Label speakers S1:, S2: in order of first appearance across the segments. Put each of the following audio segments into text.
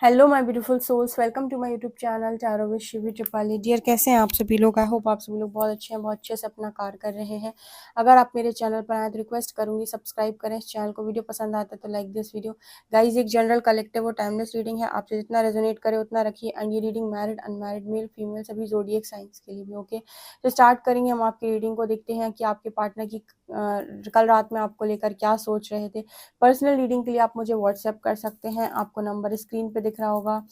S1: Hello my beautiful souls, welcome to my YouTube channel tarot with Shivi Tripali. Dear, कैसे हैं आप सभी लोग? आई होप आप सभी लोग बहुत अच्छे हैं, बहुत अच्छे से अपना कार्य कर रहे हैं। अगर आप मेरे चैनल पर आए तो रिक्वेस्ट करूंगी सब्सक्राइब करें इस चैनल को। वीडियो पसंद आता है तो लाइक दिस वीडियो। गाइज, एक जनरल कलेक्टिव और टाइमलेस रीडिंग है, आपसे जितना रेजोनेट करे उतना रखिए। एंड ये reading married, unmarried, male, female सभी जोडिएक साइंस के लिए भी ओके। तो स्टार्ट करेंगे हम आपकी रीडिंग को। देखते हैं कि आपके पार्टनर की कल रात में आपको लेकर क्या सोच रहे थे। पर्सनल रीडिंग के लिए आप मुझे व्हाट्सएप कर सकते हैं, आपको नंबर स्क्रीन पे दिख रहा होगा।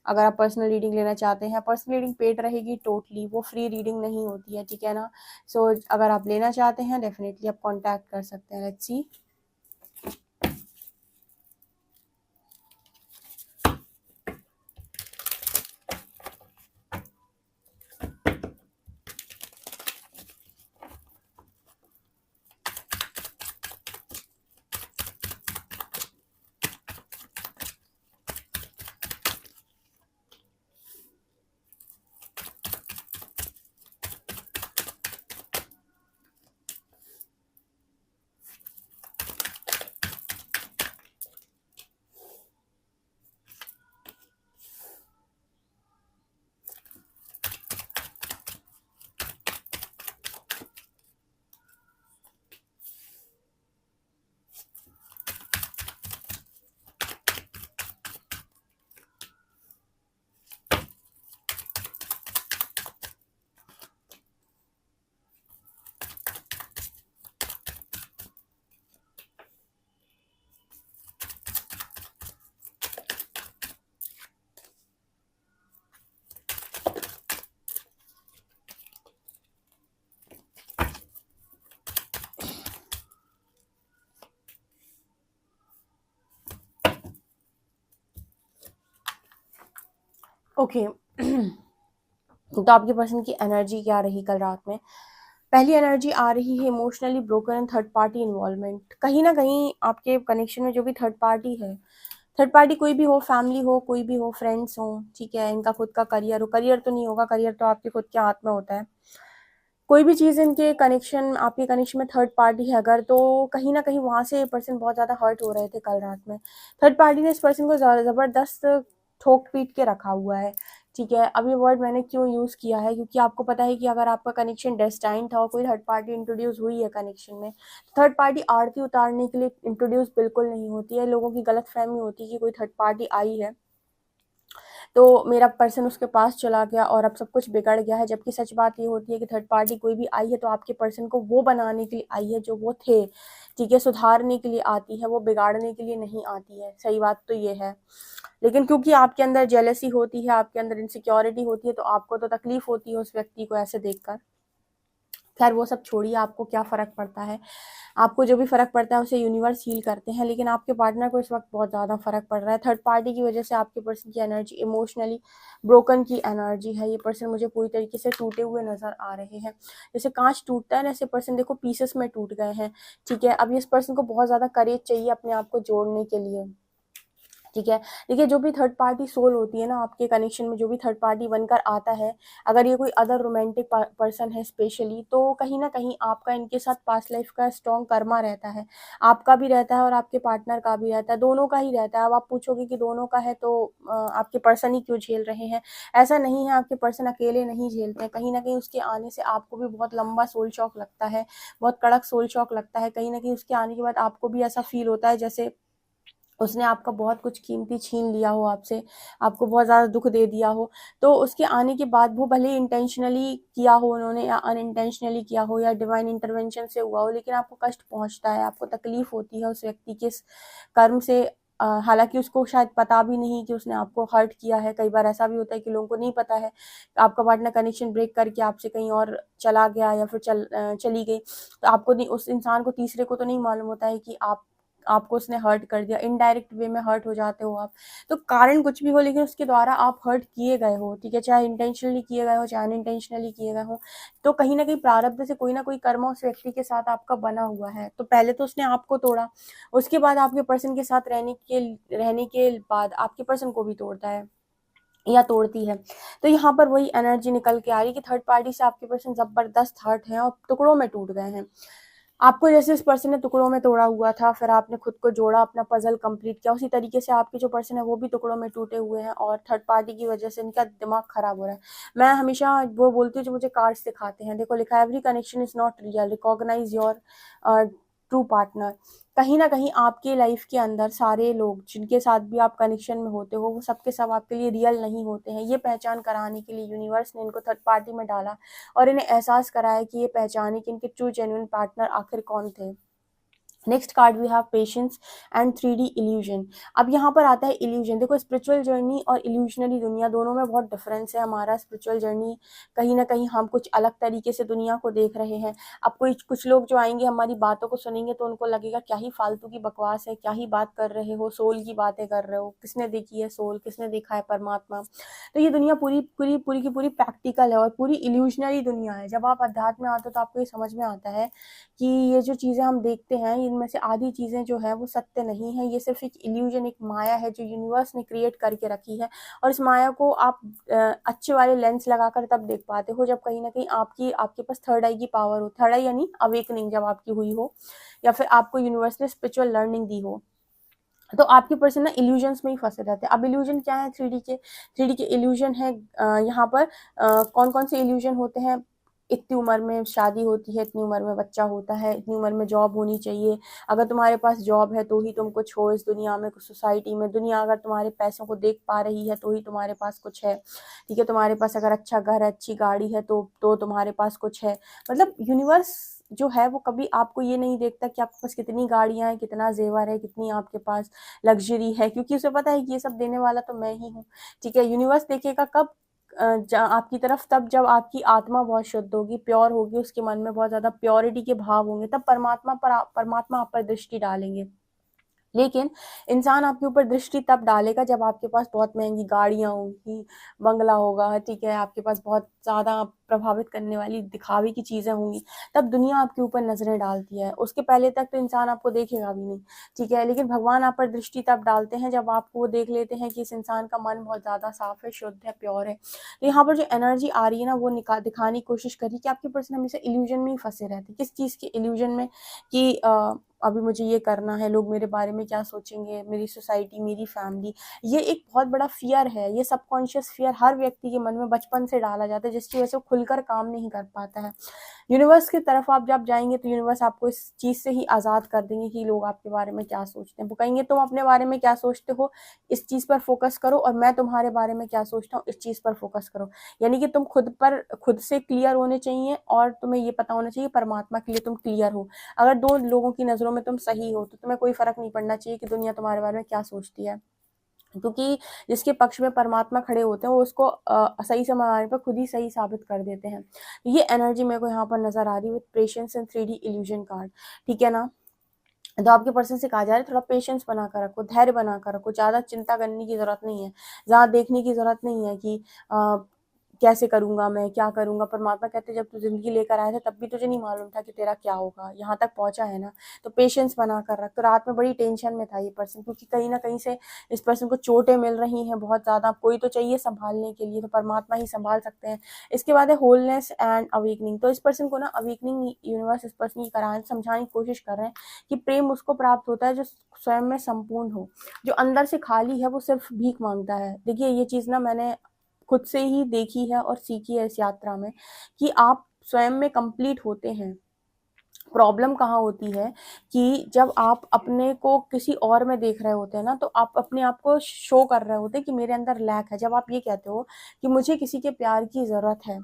S1: अगर आप पर्सनल रीडिंग लेना चाहते हैं, पर्सनल रीडिंग पेड रहेगी टोटली, वो फ्री रीडिंग नहीं होती है, ठीक है ना। सो अगर आप लेना चाहते हैं डेफिनेटली आप कांटेक्ट कर सकते हैं। Let's see. ओके तो आपके पर्सन की एनर्जी क्या रही कल रात में? पहली एनर्जी आ रही है emotionally broken and third party involvement. कहीं ना कहीं आपके कनेक्शन में जो भी थर्ड पार्टी है, थर्ड पार्टी कोई भी हो, फैमिली हो, कोई भी हो, फ्रेंड्स हो, ठीक है, इनका खुद का करियर हो। करियर तो नहीं होगा, करियर तो आपके खुद के हाथ में होता है। कोई भी चीज़ इनके कनेक्शन, आपके कनेक्शन में थर्ड पार्टी है अगर, तो कहीं ना कहीं वहां से ये पर्सन बहुत ज़्यादा हर्ट हो रहे थे कल रात में। थर्ड पार्टी ने इस पर्सन को ज़बरदस्त ठोक पीट के रखा हुआ है, ठीक है। अब ये वर्ड मैंने क्यों यूज़ किया है, क्योंकि आपको पता है कि अगर आपका कनेक्शन डेस्टाइन था और कोई थर्ड पार्टी इंट्रोड्यूस हुई है कनेक्शन में, तो थर्ड पार्टी आरती उतारने के लिए इंट्रोड्यूस बिल्कुल नहीं होती है। लोगों की गलत फहमी होती है कि कोई थर्ड पार्टी आई है तो मेरा पर्सन उसके पास चला गया और अब सब कुछ बिगड़ गया है। जबकि सच बात ये होती है कि थर्ड पार्टी कोई भी आई है तो आपके पर्सन को वो बनाने के लिए आई है जो वो थे, ठीक है। सुधारने के लिए आती है, वो बिगाड़ने के लिए नहीं आती है। सही बात तो ये है। लेकिन क्योंकि आपके अंदर जेलसी होती है, आपके अंदर इनसिक्योरिटी होती है, तो आपको तो तकलीफ होती है उस व्यक्ति को ऐसे देखकर। खैर वो सब छोड़िए, आपको क्या फ़र्क पड़ता है। आपको जो भी फ़र्क पड़ता है उसे यूनिवर्स हील करते हैं। लेकिन आपके पार्टनर को इस वक्त बहुत ज़्यादा फ़र्क पड़ रहा है। थर्ड पार्टी की वजह से आपके पर्सन की एनर्जी इमोशनली ब्रोकन की एनर्जी है। ये पर्सन मुझे पूरी तरीके से टूटे हुए नज़र आ रहे हैं। जैसे कांच टूटता है ना, ऐसे पर्सन देखो पीसेस में टूट गए हैं, ठीक है। अब इस पर्सन को बहुत ज़्यादा करेज चाहिए अपने आप को जोड़ने के लिए, ठीक है। देखिए, जो भी थर्ड पार्टी सोल होती है ना आपके कनेक्शन में, जो भी थर्ड पार्टी बनकर आता है, अगर ये कोई अदर रोमांटिक पर्सन है स्पेशली, तो कहीं ना कहीं आपका इनके साथ पास्ट लाइफ का स्ट्रॉन्ग कर्मा रहता है। आपका भी रहता है और आपके पार्टनर का भी रहता है, दोनों का ही रहता है। अब आप पूछोगे कि दोनों का है तो आपके पर्सन ही क्यों झेल रहे हैं? ऐसा नहीं है, आपके पर्सन अकेले नहीं झेलते हैं। कहीं ना कहीं उसके आने से आपको भी बहुत लंबा सोल शॉक लगता है, बहुत कड़क सोल शॉक लगता है। कहीं ना कहीं उसके आने के बाद आपको भी ऐसा फील होता है जैसे उसने आपका बहुत कुछ कीमती छीन लिया हो आपसे, आपको बहुत ज़्यादा दुख दे दिया हो। तो उसके आने के बाद वो भले ही इंटेंशनली किया हो उन्होंने या अनइंटेंशनली किया हो या डिवाइन इंटरवेंशन से हुआ हो, लेकिन आपको कष्ट पहुँचता है, आपको तकलीफ़ होती है उस व्यक्ति के कर्म से। हालाँकि उसको शायद पता भी नहीं कि उसने आपको हर्ट किया है। कई बार ऐसा भी होता है कि लोगों को नहीं पता है, आपका पार्टनर कनेक्शन ब्रेक करके आपसे कहीं और चला गया या फिर चली गई। तो आपको नहीं, उस इंसान को, तीसरे को तो नहीं मालूम होता है कि आपको उसने हर्ट कर दिया। इनडायरेक्ट वे में हर्ट हो जाते हो आप। तो कारण कुछ भी हो, लेकिन उसके द्वारा आप हर्ट किए गए हो, ठीक है। चाहे इंटेंशनली किए गए हो, चाहे अनइंटेंशनली किए गए हो। तो कहीं ना कहीं प्रारब्ध से कोई ना कोई कर्म उस व्यक्ति के साथ आपका बना हुआ है। तो पहले तो उसने आपको तोड़ा, उसके बाद आपके पर्सन के साथ रहने के बाद आपके पर्सन को भी तोड़ता है या तोड़ती है। तो यहाँ पर वही एनर्जी निकल के आ रही है कि थर्ड पार्टी से आपके पर्सन जबरदस्त हर्ट है और टुकड़ों में टूट गए हैं। आपको जैसे उस पर्सन ने टुकड़ों में तोड़ा हुआ था, फिर आपने खुद को जोड़ा, अपना पजल कंप्लीट किया, उसी तरीके से आपके जो पर्सन है वो भी टुकड़ों में टूटे हुए हैं और थर्ड पार्टी की वजह से इनका दिमाग खराब हो रहा है। मैं हमेशा वो बोलती हूँ जो मुझे कार्ड्स दिखाते हैं, देखो लिखा है every connection is not real, recognize your true partner. कहीं ना कहीं आपके लाइफ के अंदर सारे लोग जिनके साथ भी आप कनेक्शन में होते हो वो सबके सब आपके लिए रियल नहीं होते हैं। ये पहचान कराने के लिए यूनिवर्स ने इनको थर्ड पार्टी में डाला और इन्हें एहसास कराया कि ये पहचाने कि इनके ट्रू जेन्युइन पार्टनर आखिर कौन थे। Next card we have patience and 3D illusion. अब यहाँ पर आता है इल्यूजन। देखो स्पिरिचुअल जर्नी और इल्यूजनरी दुनिया दोनों में बहुत डिफरेंस है। हमारा स्पिरिचुअल जर्नी कहीं ना कहीं हम कुछ अलग तरीके से दुनिया को देख रहे हैं। अब कोई कुछ लोग जो आएंगे हमारी बातों को सुनेंगे तो उनको लगेगा क्या ही फालतू की बकवास है, क्या ही बात कर रहे हो, सोल की बातें कर रहे हो, किसने देखी है सोल, किसने देखा है परमात्मा। तो ये दुनिया पूरी पूरी पूरी की पूरी प्रैक्टिकल है और पूरी इल्यूजनरी दुनिया है। जब आप अध्यात्म में आते हो तो आपको ये समझ में आता है कि ये जो चीज़ें हम देखते हैं इनमें से आधी चीज़ें जो है वो सत्य नहीं है, ये सिर्फ एक इल्यूजन, एक माया है जो यूनिवर्स ने क्रिएट करके रखी है। और इस माया को आप अच्छे वाले लेंस लगाकर तब देख पाते हो जब कहीं ना कहीं आपके पास थर्ड आई की पावर हो। थर्ड आई यानी अवेकनिंग जब आपकी हुई हो या फिर आपको यूनिवर्स ने स्पिरिचुअल लर्निंग दी हो। तो आपके पर्सन ना इल्यूजन्स में ही फंसे रहते हैं। अब इल्यूजन क्या है? थ्री डी के इल्यूजन है। यहाँ पर कौन कौन से इल्यूजन होते हैं? इतनी उम्र में शादी होती है, इतनी उम्र में बच्चा होता है, इतनी उम्र में जॉब होनी चाहिए, अगर तुम्हारे पास जॉब है तो ही तुम कुछ हो इस दुनिया में, कुछ सोसाइटी में, दुनिया अगर तुम्हारे पैसों को देख पा रही है तो ही तुम्हारे पास कुछ है, ठीक है, तुम्हारे पास अगर अच्छा घर है, अच्छी गाड़ी है तो तुम्हारे पास कुछ है। मतलब यूनिवर्स जो है वो कभी आपको ये नहीं देखता कि आपके पास कितनी गाड़ियां हैं, कितना जेवर है, कितनी आपके पास लग्जरी है, क्योंकि उसे पता है कि ये सब देने वाला तो मैं ही हूँ। ठीक है, यूनिवर्स देखेगा कब? आपकी तरफ तब जब आपकी आत्मा बहुत शुद्ध होगी, प्योर होगी, उसके मन में बहुत ज्यादा प्योरिटी के भाव होंगे, तब परमात्मा आप पर दृष्टि डालेंगे। लेकिन इंसान आपके ऊपर दृष्टि तब डालेगा जब आपके पास बहुत महंगी गाड़ियां होंगी, बंगला होगा, ठीक है, आपके पास बहुत ज्यादा प्रभावित करने वाली दिखावे की चीजें होंगी, तब दुनिया आपके ऊपर नजरें डालती है। उसके पहले तक तो इंसान आपको देखेगा भी नहीं। ठीक है, लेकिन भगवान आप पर दृष्टि तब डालते हैं जब आपको वो देख लेते हैं कि इस इंसान का मन बहुत ज्यादा साफ है, शुद्ध है, प्योर है। तो यहाँ पर जो एनर्जी आ रही है ना वो दिखाने की कोशिश करी कि आपके पर्सन हमेशा इल्यूजन में ही फंसे रहते। किस चीज के इल्यूजन में? कि अभी मुझे ये करना है, लोग मेरे बारे में क्या सोचेंगे, मेरी सोसाइटी, मेरी फैमिली। ये एक बहुत बड़ा फियर है। ये सबकॉन्शियस फियर हर व्यक्ति के मन में बचपन से डाला जाता है जिसकी वजह से वो खुलकर काम नहीं कर पाता है। यूनिवर्स की तरफ आप जब जाएंगे तो यूनिवर्स आपको इस चीज से ही आजाद कर देंगे कि लोग आपके बारे में क्या सोचते हैं। वो कहेंगे तुम अपने बारे में क्या सोचते हो इस चीज पर फोकस करो, और मैं तुम्हारे बारे में क्या सोचता हूँ इस चीज पर फोकस करो। यानी कि तुम खुद से क्लियर होने चाहिए और तुम्हें ये पता होना चाहिए परमात्मा के लिए तुम क्लियर हो। अगर दो लोगों की नजरों में तुम सही हो तो तुम्हें कोई फर्क नहीं पड़ना चाहिए कि दुनिया तुम्हारे बारे में क्या सोचती है, क्योंकि जिसके पक्ष में परमात्मा खड़े होते हैं वो उसको सही समय पर खुद ही सही साबित कर देते हैं। ये एनर्जी मेरे को यहाँ पर नजर आ रही है with patience and 3D illusion card. ठीक है ना? तो आपके पर्सन से कहा जा रहा है थोड़ा पेशेंस बनाकर रखो, धैर्य बनाकर रखो, ज्यादा चिंता करने की जरूरत नहीं है, ज्यादा देखने की जरूरत नहीं है कि कैसे करूंगा मैं, क्या करूंगा। परमात्मा कहते जब तू जिंदगी लेकर आया था तब भी तुझे नहीं मालूम था कि तेरा क्या होगा, यहाँ तक पहुंचा है ना, तो पेशेंस बना कर रख। तो रात में बड़ी टेंशन में था ये पर्सन, क्योंकि कहीं ना कहीं से इस पर्सन को चोटें मिल रही हैं बहुत ज्यादा। कोई तो चाहिए संभालने के लिए, तो परमात्मा ही संभाल सकते हैं। इसके बाद है होलनेस एंड अवेकनिंग। तो इस पर्सन को ना अवेकनिंग यूनिवर्स इस पर्सन की कराने समझाने की कोशिश कर रहे हैं कि प्रेम उसको प्राप्त होता है जो स्वयं में संपूर्ण हो, जो अंदर से खाली है वो सिर्फ भीख मांगता है। देखिए ये चीज ना मैंने खुद से ही देखी है और सीखी है इस यात्रा में कि आप स्वयं में कंप्लीट होते हैं। प्रॉब्लम कहाँ होती है कि जब आप अपने को किसी और में देख रहे होते हैं ना, तो आप अपने आप को शो कर रहे होते हैं कि मेरे अंदर लैक है। जब आप ये कहते हो कि मुझे किसी के प्यार की जरूरत है,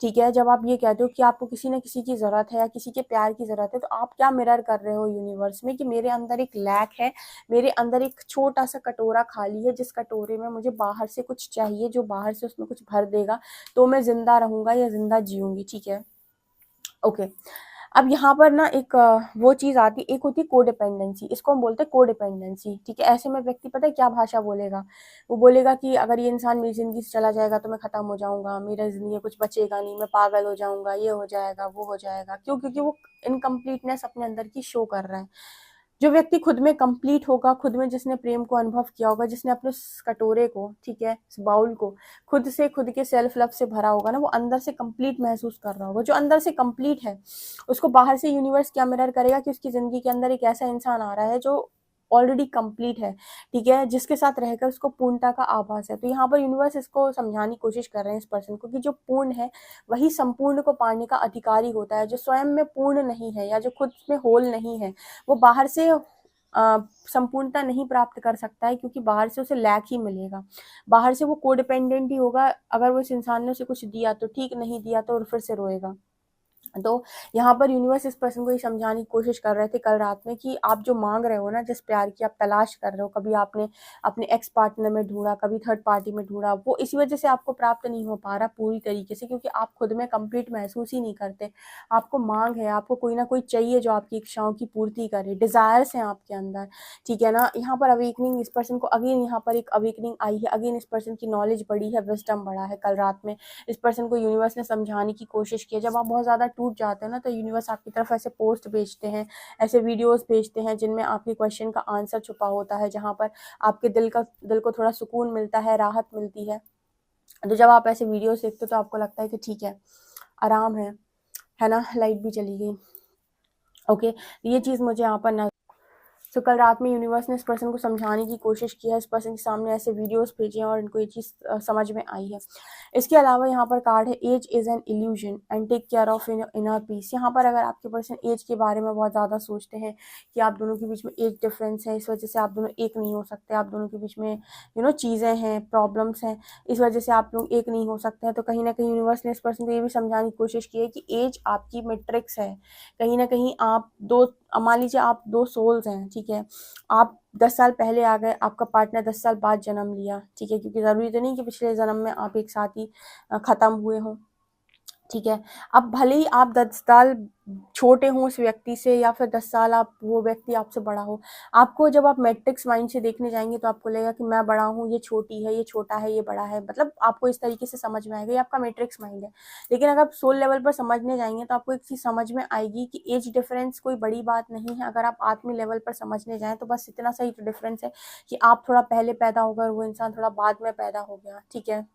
S1: ठीक है, जब आप ये कहते हो कि आपको किसी न किसी की जरूरत है या किसी के प्यार की जरूरत है, तो आप क्या मिरर कर रहे हो यूनिवर्स में कि मेरे अंदर एक लैक है, मेरे अंदर एक छोटा सा कटोरा खाली है, जिस कटोरे में मुझे बाहर से कुछ चाहिए, जो बाहर से उसमें कुछ भर देगा तो मैं जिंदा रहूंगा या जिंदा जीऊंगी। ठीक है, ओके। अब यहाँ पर ना एक वो चीज आती है, एक होती है कोडिपेंडेंसी, इसको हम बोलते हैं कोडिपेंडेंसी। ठीक है, ऐसे में व्यक्ति पता है क्या भाषा बोलेगा? वो बोलेगा कि अगर ये इंसान मेरी जिंदगी से चला जाएगा तो मैं खत्म हो जाऊंगा, मेरा जिंदगी में कुछ बचेगा नहीं, मैं पागल हो जाऊंगा, ये हो जाएगा, वो हो जाएगा। क्यों? क्योंकि वो इनकम्प्लीटनेस अपने अंदर की शो कर रहा है। जो व्यक्ति खुद में कंप्लीट होगा, खुद में जिसने प्रेम को अनुभव किया होगा, जिसने अपने उस कटोरे को, ठीक है, इस बाउल को खुद से, खुद के सेल्फ लव से भरा होगा ना, वो अंदर से कंप्लीट महसूस कर रहा होगा। जो अंदर से कंप्लीट है, उसको बाहर से यूनिवर्स क्या मिरर करेगा कि उसकी जिंदगी के अंदर एक ऐसा इंसान आ रहा है जो ऑलरेडी कंप्लीट है, ठीक है, जिसके साथ रहकर उसको पूर्णता का आभास है। तो यहाँ पर यूनिवर्स इसको समझाने की कोशिश कर रहे हैं इस पर्सन को कि जो पूर्ण है वही संपूर्ण को पाने का अधिकारी होता है। जो स्वयं में पूर्ण नहीं है या जो खुद में होल नहीं है, वो बाहर से संपूर्णता नहीं प्राप्त कर सकता है, क्योंकि बाहर से उसे लैक ही मिलेगा। बाहर से वो कोडिपेंडेंट ही होगा। अगर वो इस इंसान ने उसे कुछ दिया तो ठीक, नहीं दिया तो फिर से रोएगा। तो यहाँ पर यूनिवर्स इस पर्सन को ये समझाने की कोशिश कर रहे थे कल रात में कि आप जो मांग रहे हो ना, जिस प्यार की आप तलाश कर रहे हो, कभी आपने अपने एक्स पार्टनर में ढूंढा, कभी थर्ड पार्टी में ढूंढा, वो इसी वजह से आपको प्राप्त नहीं हो पा रहा पूरी तरीके से, क्योंकि आप खुद में कंप्लीट महसूस ही नहीं करते। आपको मांग है, आपको कोई ना कोई चाहिए जो आपकी इच्छाओं की पूर्ति करे, डिजायर्स हैं आपके अंदर, ठीक है ना। यहाँ पर अवेकनिंग इस पर्सन को अगेन, यहाँ पर एक अवेकनिंग आई है, अगेन इस पर्सन की नॉलेज बढ़ी है, विजडम बढ़ा है। कल रात में इस पर्सन को यूनिवर्स ने समझाने की कोशिश की है। जब आप बहुत ज़्यादा टूट जाते हो ना, तो यूनिवर्स आपकी तरफ ऐसे पोस्ट भेजते हैं, ऐसे वीडियोस भेजते हैं जिनमें आपके क्वेश्चन का आंसर छुपा होता है, जहाँ पर आपके दिल को थोड़ा सुकून मिलता है, राहत मिलती है। तो जब आप ऐसे वीडियोस देखते हो तो आपको लगता है कि ठीक है, आराम है ना। लाइट भी चली गई। ओके, ये चीज़ मुझे यहाँ पर तो कल रात में यूनिवर्स ने इस पर्सन को समझाने की कोशिश की है, इस पर्सन के सामने ऐसे वीडियोस भेजे हैं और इनको ये चीज़ समझ में आई है। इसके अलावा यहाँ पर कार्ड है age is an illusion and take care of inner peace. यहाँ पर अगर आपके पर्सन एज के बारे में बहुत ज़्यादा सोचते हैं कि आप दोनों के बीच में एज डिफरेंस है, इस वजह से आप दोनों एक नहीं हो सकते, आप दोनों के बीच में चीज़ें हैं, प्रॉब्लम्स हैं, इस वजह से आप लोग एक नहीं हो सकते हैं, तो कहीं ना कहीं यूनिवर्स ने इस पर्सन को ये भी समझाने की कोशिश की है कि एज आपकी मैट्रिक्स है। कहीं ना कहीं आप दो, मान लीजिए आप दो सोल्स हैं, ठीक है, आप 10 साल पहले आ गए, आपका पार्टनर 10 साल बाद जन्म लिया, ठीक है, क्योंकि ज़रूरी तो नहीं कि पिछले जन्म में आप एक साथ ही ख़त्म हुए हों, ठीक है। अब भले ही आप 10 साल छोटे हों उस व्यक्ति से, या फिर 10 साल आप, वो व्यक्ति आपसे बड़ा हो, आपको जब आप मैट्रिक्स माइंड से देखने जाएंगे तो आपको लगेगा कि मैं बड़ा हूँ, ये छोटी है, ये छोटा है, ये बड़ा है, मतलब आपको इस तरीके से समझ में आएगा, ये आपका मैट्रिक्स माइंड है। लेकिन अगर आप सोल लेवल पर समझने जाएंगे तो आपको एक चीज़ समझ में आएगी कि एज डिफरेंस कोई बड़ी बात नहीं है। अगर आप आत्मी लेवल पर समझने जाएं तो बस इतना सही तो डिफरेंस है कि आप थोड़ा पहले पैदा हो गए, वो इंसान थोड़ा बाद में पैदा हो गया, ठीक है।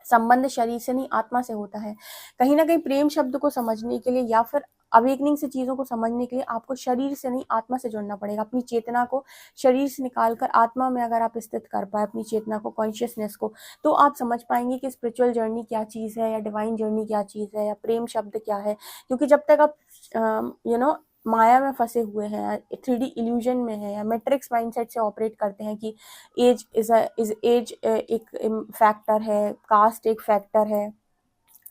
S1: संबंध शरीर से नहीं, आत्मा से होता है। कहीं ना कहीं प्रेम शब्द को समझने के लिए या फिर अवेकनिंग से चीज़ों को समझने के लिए आपको शरीर से नहीं, आत्मा से जुड़ना पड़ेगा। अपनी चेतना को शरीर से निकालकर आत्मा में अगर आप स्थित कर पाए अपनी चेतना को, कॉन्शियसनेस को, तो आप समझ पाएंगे कि स्पिरिचुअल जर्नी क्या चीज़ है, या डिवाइन जर्नी क्या चीज़ है, या प्रेम शब्द क्या है। क्योंकि जब तक आप माया में फंसे हुए हैं, 3D इल्यूजन में है, या मैट्रिक्स माइंडसेट से ऑपरेट करते हैं कि एज एक फैक्टर है, कास्ट एक फैक्टर है,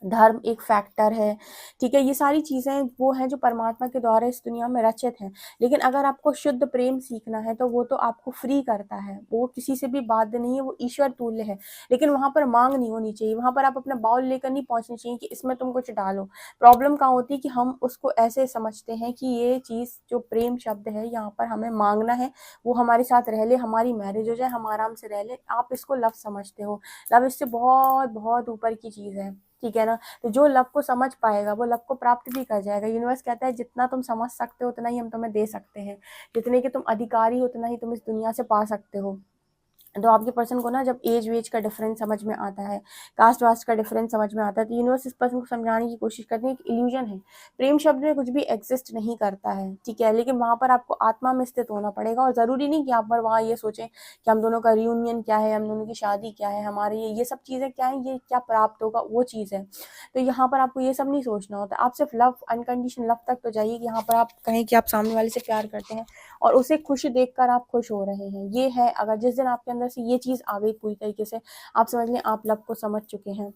S1: धर्म एक फैक्टर है, ठीक है, ये सारी चीज़ें वो हैं जो परमात्मा के द्वारा इस दुनिया में रचित हैं। लेकिन अगर आपको शुद्ध प्रेम सीखना है तो वो तो आपको फ्री करता है, वो किसी से भी बाध्य नहीं है, वो ईश्वर तुल्य है। लेकिन वहाँ पर मांग नहीं होनी चाहिए, वहाँ पर आप अपना बाउल लेकर नहीं पहुँचनी चाहिए कि इसमें तुम कुछ डालो। प्रॉब्लम कहाँ होती है कि हम उसको ऐसे समझते हैं कि ये चीज़ जो प्रेम शब्द है, यहाँ पर हमें मांगना है, वो हमारे साथ रह ले, हमारी मैरिज हो जाए, हम आराम से रह ले। आप इसको लव समझते हो, लव इससे बहुत बहुत ऊपर की चीज़ है, ठीक है ना। तो जो लव को समझ पाएगा वो लव को प्राप्त भी कर जाएगा। यूनिवर्स कहता है जितना तुम समझ सकते हो उतना ही हम तुम्हें दे सकते हैं, जितने के तुम अधिकारी हो उतना ही तुम इस दुनिया से पा सकते हो। तो आपके पर्सन को ना जब एज वेज का डिफरेंस समझ में आता है, कास्ट वास्ट का डिफरेंस समझ में आता है, तो यूनिवर्स इस पर्सन को समझाने की कोशिश करते हैं कि इल्यूजन है, प्रेम शब्द में कुछ भी एग्जिस्ट नहीं करता है, ठीक है। लेकिन वहाँ पर आपको आत्मा में स्थित होना पड़ेगा, और ज़रूरी नहीं कि आप पर वहाँ ये सोचें कि हम दोनों का रियूनियन क्या है, हम दोनों की शादी क्या है, हमारे ये सब चीज़ें क्या है, ये क्या प्राप्त होगा, वो चीज़ है। तो यहाँ पर आपको ये सब नहीं सोचना होता। आप सिर्फ लव, अनकंडीशनल लव तक तो जाइए कि यहाँ पर आप कहें कि आप सामने वाले से प्यार करते हैं और उसे खुश देखकर आप खुश हो रहे हैं। ये है, अगर जिस दिन आपके अंदर से ये चीज़ आ गई पूरी तरीके से, आप समझ लें आप लव को समझ चुके हैं।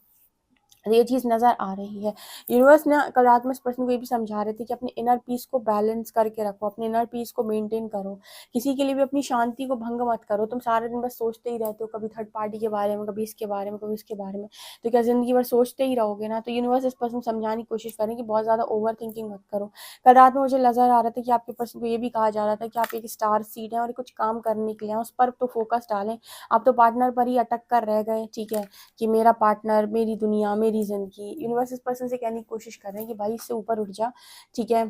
S1: ये चीज़ नज़र आ रही है। यूनिवर्स ने कल रात में इस पर्सन को ये भी समझा रहे थे कि अपने इनर पीस को बैलेंस करके रखो, अपने इनर पीस को मेंटेन करो, किसी के लिए भी अपनी शांति को भंग मत करो। तुम सारे दिन बस सोचते ही रहते हो, कभी थर्ड पार्टी के बारे में, कभी इसके बारे में, कभी उसके बारे में, तो क्या ज़िंदगी भर सोचते ही रहोगे ना। तो यूनिवर्स इस पर्सन को समझाने की कोशिश करें कि बहुत ज़्यादा ओवर थिंकिंग मत करो। कल रात में मुझे नज़र आ रहा था कि आपके पर्सन को ये भी कहा जा रहा था कि आप एक स्टार सीड हैं और कुछ काम करने के लिए उस पर तो फोकस डालें। आप तो पार्टनर पर ही अटक कर रह गए, ठीक है, कि मेरा पार्टनर, मेरी दुनिया, मेरी जिंदगी। यूनिवर्स इस पर्सन से कहने की कोशिश कर रहे हैं कि भाई इससे ऊपर उठ जा, ठीक है,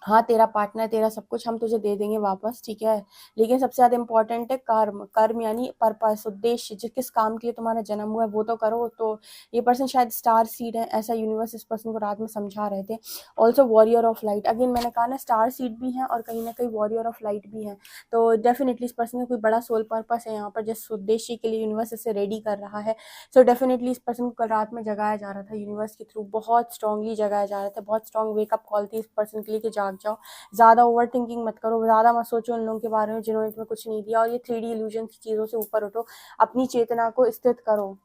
S1: हाँ, तेरा पार्टनर, तेरा सब कुछ हम तुझे दे देंगे वापस, ठीक है। लेकिन सबसे ज़्यादा इम्पोर्टेंट है कर्म। कर्म यानी पर्पस, उद्देश्य, जिस किस काम के लिए तुम्हारा जन्म हुआ है वो तो करो। तो ये पर्सन शायद स्टार सीड है, ऐसा यूनिवर्स इस पर्सन को रात में समझा रहे थे। Also warrior of light, again मैंने कहा ना स्टार सीड भी है और कहीं ना कहीं वॉरियर ऑफ लाइट भी है। तो डेफिनेटली इस पर्सन का कोई बड़ा सोल पर्पस है यहाँ पर, जिस उद्देश्य के लिए यूनिवर्स इसे रेडी कर रहा है। सो डेफिनेटली इस पर्सन को कल रात में जगाया जा रहा था यूनिवर्स के थ्रू, बहुत स्ट्रांगली जगाया जा रहा था। बहुत स्ट्रांग वेकअप कॉल थी इस पर्सन के लिए कि जाग जाओ, ज़्यादा ओवर थिंकिंग मत करो, ज़्यादा मत सोचो उन लोगों के बारे में जिन्होंने तुम्हें कुछ नहीं दिया, और ये 3D इल्यूजन की चीज़ों से ऊपर उठो, अपनी चेतना को स्थित करो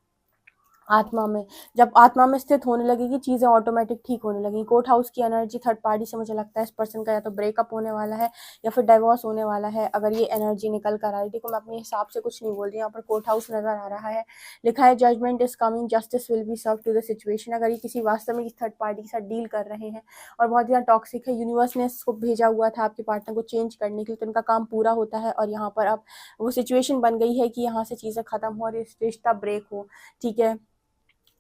S1: आत्मा में। जब आत्मा में स्थित होने लगेगी चीज़ें ऑटोमेटिक ठीक होने लगेंगी। कोर्ट हाउस की एनर्जी थर्ड पार्टी से मुझे लगता है इस पर्सन का या तो ब्रेकअप होने वाला है या फिर डाइवोर्स होने वाला है, अगर ये एनर्जी निकल कर आ रही। देखो मैं अपने हिसाब से कुछ नहीं बोल रही, यहाँ पर कोर्ट हाउस नजर आ रहा है, लिखा है judgement is coming, justice will be serve to the situation. अगर ये किसी वास्तव में थर्ड पार्टी के साथ डील कर रहे हैं और बहुत ज़्यादा टॉक्सिक है, यूनिवर्स ने इसको भेजा हुआ था आपके पार्टनर को चेंज करने के लिए, तो इनका काम पूरा होता है। और यहाँ पर अब वो सिचुएशन बन गई है कि यहाँ से चीज़ें खत्म हो और ये रिश्ता ब्रेक हो, ठीक है।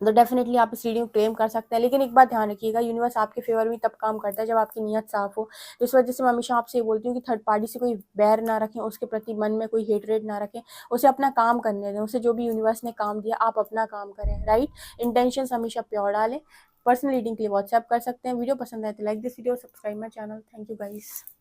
S1: तो डेफिनेटली आप इस रीडिंग को क्लेम कर सकते हैं, लेकिन एक बात ध्यान रखिएगा, यूनिवर्स आपके फेवर में तब काम करता है जब आपकी नीयत साफ हो। तो इस वजह से मैं हमेशा आपसे ये बोलती हूँ कि थर्ड पार्टी से कोई बैर ना रखें, उसके प्रति मन में कोई हेटरेट ना रखें, उसे अपना काम करने दें। उसे जो भी यूनिवर्स ने काम दिया आप अपना काम करें, राइट। इंटेंशन हमेशा प्योर डालें। पर्सनल रीडिंग के लिए व्हाट्सएप कर सकते हैं। वीडियो पसंद आए तो like this video, subscribe my channel. Thank you guys.